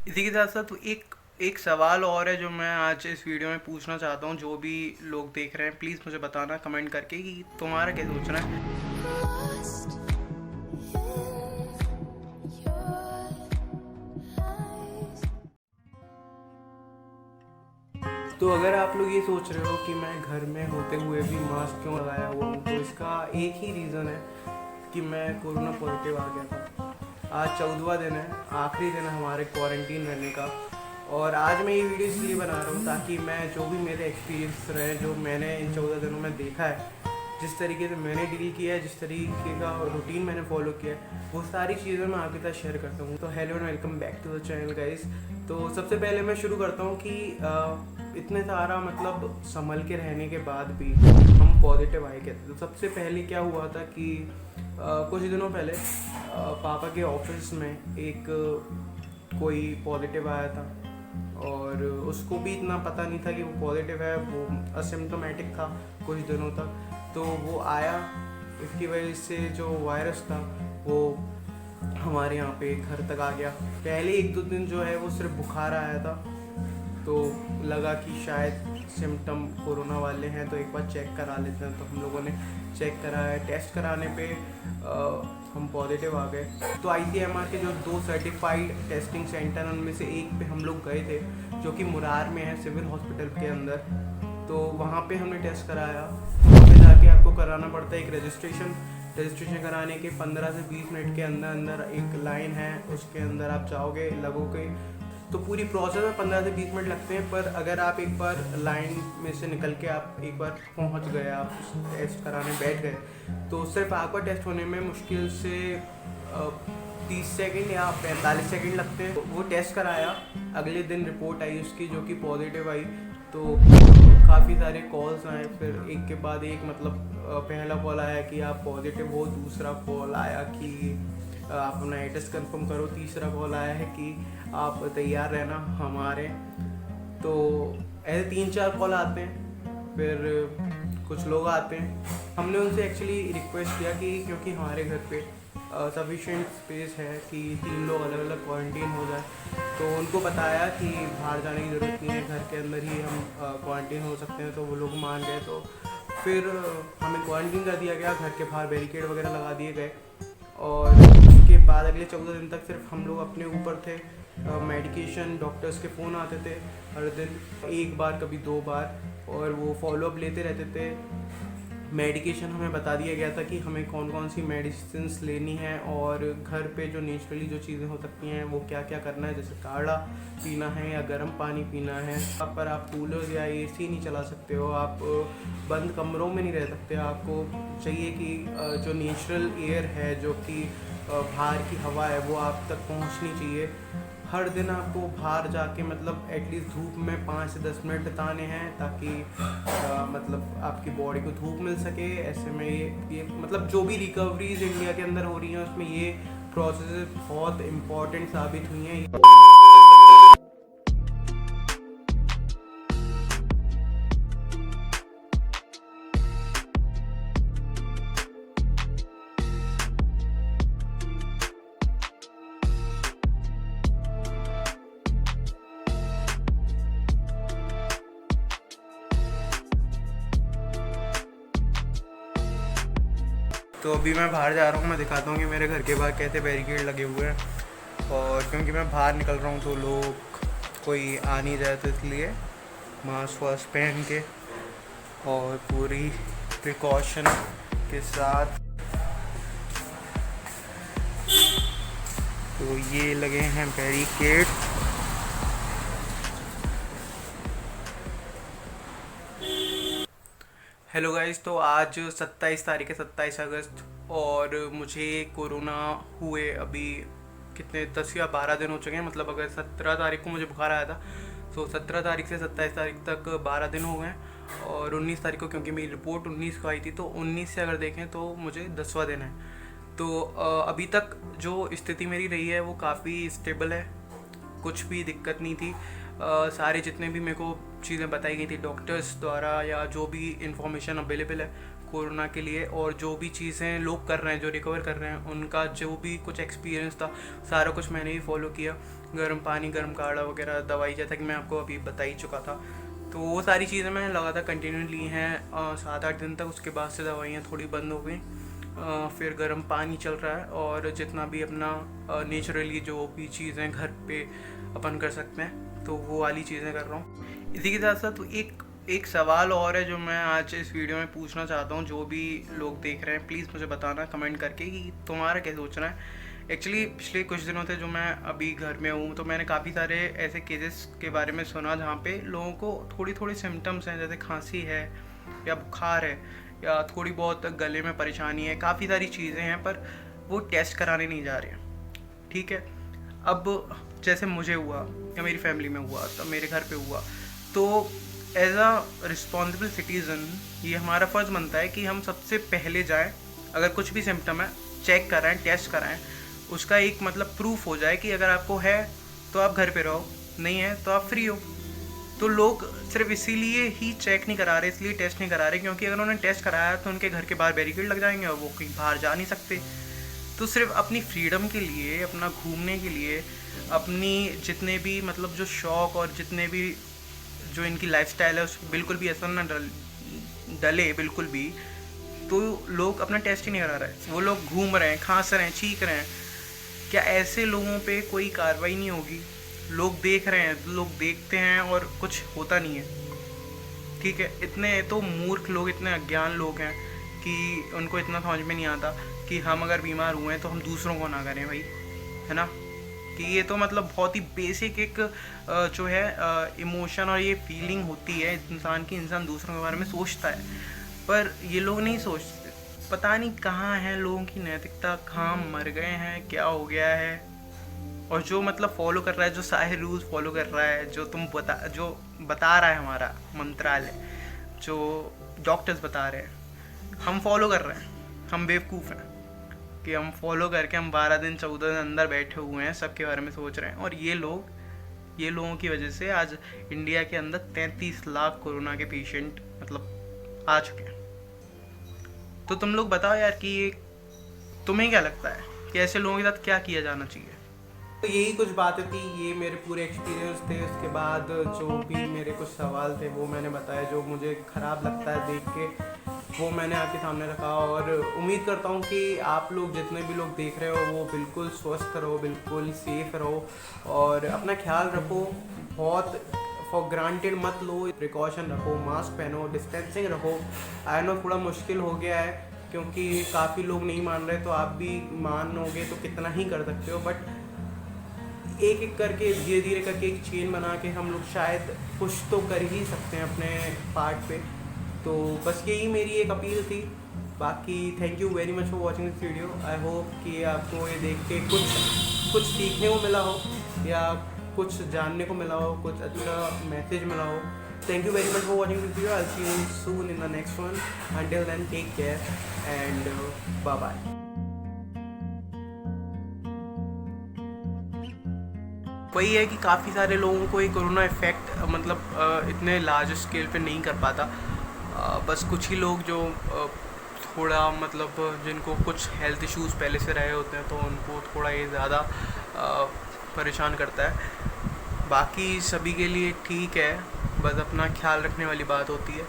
इसी के साथ साथ एक एक सवाल और है जो मैं आज इस वीडियो में पूछना चाहता हूँ। जो भी लोग देख रहे हैं प्लीज़ मुझे बताना कमेंट करके कि तुम्हारा क्या सोचना है। Lost in your eyes. तो अगर आप लोग ये सोच रहे हो कि मैं घर में होते हुए भी मास्क क्यों लगाया हुआ हूँ, तो इसका एक ही रीज़न है कि मैं कोरोना पॉजिटिव आ गया था। आज 14वां दिन है, आखिरी दिन है हमारे क्वारंटीन रहने का। और आज मैं ये वीडियो इसलिए बना रहा हूँ ताकि मैं जो भी मेरे एक्सपीरियंस रहे, जो मैंने इन 14 दिनों में देखा है, जिस तरीके से मैंने डील किया है, जिस तरीके का रूटीन मैंने फॉलो किया है, वो सारी चीज़ें मैं आपके साथ शेयर करता हूँ। तो hello and welcome back to the channel guys. तो सबसे पहले मैं शुरू करता हूँ कि इतने सारा मतलब संभल के रहने के बाद भी हम पॉजिटिव आए कहते। तो सबसे पहले क्या हुआ था कि कुछ दिनों पहले पापा के ऑफिस में एक कोई पॉजिटिव आया था और उसको भी इतना पता नहीं था कि वो पॉजिटिव है, वो असिम्टोमेटिक था कुछ दिनों तक। तो वो आया, इसकी वजह से जो वायरस था वो हमारे यहाँ पे घर तक आ गया। पहले एक दो दिन जो है वो सिर्फ बुखार आया था, तो लगा कि शायद सिम्टम कोरोना वाले हैं तो एक बार चेक करा लेते हैं। तो हम लोगों ने चेक कराया, टेस्ट कराने पे हम पॉजिटिव आ गए। तो आईसीएमआर के जो 2 सर्टिफाइड टेस्टिंग सेंटर उनमें से एक पे हम लोग गए थे, जो कि मुरार में है, सिविल हॉस्पिटल के अंदर। तो वहाँ पे हमने टेस्ट कराया। वहाँ पे जाके आपको कराना पड़ता है एक रजिस्ट्रेशन कराने के 15 से 20 मिनट के अंदर अंदर एक लाइन है, उसके अंदर आप जाओगे, लगोगे। तो पूरी प्रोसेस में 15 से 20 मिनट लगते हैं, पर अगर आप एक बार लाइन में से निकल के आप एक बार पहुंच गए, आप टेस्ट कराने बैठ गए, तो सिर्फ आपका टेस्ट होने में मुश्किल से 30 सेकंड या 45 सेकंड लगते हैं। वो टेस्ट कराया, अगले दिन रिपोर्ट आई उसकी जो कि पॉजिटिव आई। तो काफ़ी सारे कॉल्स आए, फिर एक के बाद एक, मतलब पहला कॉल आया कि आप पॉजिटिव हो, दूसरा कॉल आया कि आप अपना एड्रेस कंफर्म करो, तीसरा कॉल आया है कि आप तैयार रहना हमारे। तो ऐसे 3-4 कॉल आते हैं, फिर कुछ लोग आते हैं। हमने उनसे एक्चुअली रिक्वेस्ट किया कि क्योंकि हमारे घर पे सफिशिएंट स्पेस है कि 3 लोग अलग अलग क्वारंटीन हो जाए, तो उनको बताया कि बाहर जाने की ज़रूरत नहीं है, घर के अंदर ही हम क्वारंटीन हो सकते हैं। तो वो लोग मान गए। तो फिर हमें क्वारंटीन कर दिया गया, घर के बाहर बैरिकेड वगैरह लगा दिए गए। और उसके बाद अगले 14 दिन तक सिर्फ हम लोग अपने ऊपर थे। मेडिकेशन, डॉक्टर्स के फ़ोन आते थे हर दिन, एक बार कभी 2 बार, और वो फॉलोअप लेते रहते थे। मेडिकेशन हमें बता दिया गया था कि हमें कौन कौन सी मेडिसिन लेनी है, और घर पे जो नेचुरली जो चीज़ें हो सकती हैं वो क्या क्या करना है, जैसे काढ़ा पीना है या गर्म पानी पीना है। आप पर आप कूलर या एसी नहीं चला सकते हो, आप बंद कमरों में नहीं रह सकते। आपको चाहिए कि जो नेचुरल एयर है, जो कि बाहर की हवा है, वो आप तक पहुंचनी चाहिए। हर दिन आपको बाहर जाके मतलब एटलीस्ट धूप में 5 से 10 मिनट बिताने हैं, ताकि मतलब आपकी बॉडी को धूप मिल सके। ऐसे में ये मतलब जो भी रिकवरीज इंडिया के अंदर हो रही हैं उसमें ये प्रोसेस बहुत इम्पोर्टेंट साबित हुई हैं। तो अभी मैं बाहर जा रहा हूँ, मैं दिखाता हूँ कि मेरे घर के बाहर कैसे बैरिकेड लगे हुए हैं। और क्योंकि मैं बाहर निकल रहा हूँ तो लोग कोई आ नहीं जाए, तो इसलिए मास्क वास्क पहन के और पूरी प्रिकॉशन के साथ। तो ये लगे हैं बैरिकेड। हेलो गाइस, तो आज 27 तारीख है, 27 अगस्त, और मुझे कोरोना हुए अभी कितने 10 या 12 दिन हो चुके हैं। मतलब अगर 17 तारीख को मुझे बुखार आया था, तो 17 तारीख से 27 तारीख तक 12 दिन हो गए हैं। और 19 तारीख को, क्योंकि मेरी रिपोर्ट 19 को आई थी, तो 19 से अगर देखें तो मुझे 10वां दिन है। तो अभी तक जो स्थिति मेरी रही है वो काफ़ी स्टेबल है, कुछ भी दिक्कत नहीं थी। सारे जितने भी मेरे को चीज़ें बताई गई थी डॉक्टर्स द्वारा, या जो भी इंफॉर्मेशन अवेलेबल है कोरोना के लिए, और जो भी चीज़ें लोग कर रहे हैं, जो रिकवर कर रहे हैं, उनका जो भी कुछ एक्सपीरियंस था, सारा कुछ मैंने ही फॉलो किया। गर्म पानी, गर्म काढ़ा वगैरह, दवाई, जैसा कि मैं आपको अभी बता ही चुका था। तो वो सारी चीज़ें मैंने लगातार कंटिन्यू ली हैं 7-8 दिन तक। उसके बाद से दवाइयाँ थोड़ी बंद हो गई। फिर गर्म पानी चल रहा है और जितना भी अपना नेचुरली जो भी चीज़ें घर पे अपन कर सकते हैं तो वो वाली चीज़ें कर रहा हूँ। इसी के साथ साथ तो एक सवाल और है जो मैं आज इस वीडियो में पूछना चाहता हूँ। जो भी लोग देख रहे हैं प्लीज़ मुझे बताना कमेंट करके कि तुम्हारा क्या सोचना है। एक्चुअली पिछले कुछ दिनों से जो मैं अभी घर में हूँ तो मैंने काफ़ी सारे ऐसे केसेस के बारे में सुना जहाँ पे लोगों को थोड़ी थोड़ी सिम्टम्स हैं, जैसे खांसी है या बुखार है या थोड़ी बहुत गले में परेशानी है, काफ़ी सारी चीज़ें हैं, पर वो टेस्ट कराने नहीं जा रहे हैं। ठीक है, अब जैसे मुझे हुआ या मेरी फैमिली में हुआ, तो मेरे घर पे हुआ, तो एज अ रिस्पॉन्सिबल सिटीज़न ये हमारा फ़र्ज़ बनता है कि हम सबसे पहले जाएं, अगर कुछ भी सिम्टम है चेक कराएं, टेस्ट कराएं, उसका एक मतलब प्रूफ हो जाए कि अगर आपको है तो आप घर पे रहो, नहीं है तो आप फ्री हो। तो लोग सिर्फ इसीलिए ही चेक नहीं करा रहे, इसलिए टेस्ट नहीं करा रहे क्योंकि अगर उन्होंने टेस्ट कराया तो उनके घर के बाहर बैरिकेड लग जाएंगे और वो कहीं बाहर जा नहीं सकते। तो सिर्फ अपनी फ्रीडम के लिए, अपना घूमने के लिए, अपनी जितने भी मतलब जो शौक़ और जितने भी जो इनकी लाइफस्टाइल है उस बिल्कुल भी असर ना डले बिल्कुल भी, तो लोग अपना टेस्ट ही नहीं करा रहे। वो लोग घूम रहे हैं, खांस रहे हैं, चीख रहे हैं। क्या ऐसे लोगों पे कोई कार्रवाई नहीं होगी? लोग देख रहे हैं, लोग देखते हैं और कुछ होता नहीं है। ठीक है, इतने तो मूर्ख लोग, इतने अज्ञान लोग हैं कि उनको इतना समझ में नहीं आता कि हम अगर बीमार हुए हैं तो हम दूसरों को ना करें भाई, है ना। कि ये तो मतलब बहुत ही बेसिक एक जो है इमोशन और ये फीलिंग होती है इंसान की, इंसान दूसरों के बारे में सोचता है, पर ये लोग नहीं सोचते। पता नहीं कहाँ है लोगों की नैतिकता, कहाँ मर गए हैं, क्या हो गया है। और जो मतलब फॉलो कर रहा है, जो सारे रूल्स फॉलो कर रहा है, जो बता रहा है हमारा मंत्रालय, जो डॉक्टर्स बता रहे हैं, हम फॉलो कर रहे हैं। हम बेवकूफ़ हैं कि हम फॉलो करके हम 12 दिन 14 दिन अंदर बैठे हुए हैं, सबके बारे में सोच रहे हैं। और ये लोगों की वजह से आज इंडिया के अंदर 33 लाख कोरोना के पेशेंट मतलब आ चुके हैं। तो तुम लोग बताओ यार कि ये तुम्हें क्या लगता है कि ऐसे लोगों के साथ क्या किया जाना चाहिए? तो यही कुछ बातें थी, ये मेरे पूरे एक्सपीरियंस थे। उसके बाद जो भी मेरे कुछ सवाल थे वो मैंने बताया, जो मुझे ख़राब लगता है देख के वो मैंने आपके सामने रखा। और उम्मीद करता हूँ कि आप लोग जितने भी लोग देख रहे हो वो बिल्कुल स्वस्थ रहो, बिल्कुल सेफ रहो और अपना ख्याल रखो। बहुत फॉर ग्रांटेड मत लो, प्रिकॉशन रखो, मास्क पहनो, डिस्टेंसिंग रखो। आई नो थोड़ा मुश्किल हो गया है क्योंकि काफ़ी लोग नहीं मान रहे, तो आप भी मानोगे तो कितना ही कर सकते हो, बट एक एक करके धीरे धीरे करके एक चेन बना के हम लोग शायद कुछ तो कर ही सकते हैं अपने पार्ट पे। तो बस यही मेरी एक अपील थी। बाकी thank you very much for watching this video. I hope कि आपको ये देख के कुछ सीखने को मिला हो या कुछ जानने को मिला हो, कुछ अच्छा मैसेज मिला हो। Thank you very much for watching this video. I will see you soon in the next one. Until then take care and bye bye. वही है कि काफ़ी सारे लोगों को ये कोरोना इफ़ेक्ट मतलब इतने लार्ज स्केल पे नहीं कर पाता। बस कुछ ही लोग जो थोड़ा मतलब जिनको कुछ हेल्थ इश्यूज़ पहले से रहे होते हैं तो उनको थोड़ा ये ज़्यादा परेशान करता है। बाकी सभी के लिए ठीक है, बस अपना ख्याल रखने वाली बात होती है।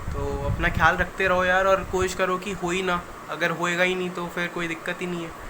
तो अपना ख्याल रखते रहो यार और कोशिश करो कि हो ही ना। अगर होएगा ही नहीं तो फिर कोई दिक्कत ही नहीं है।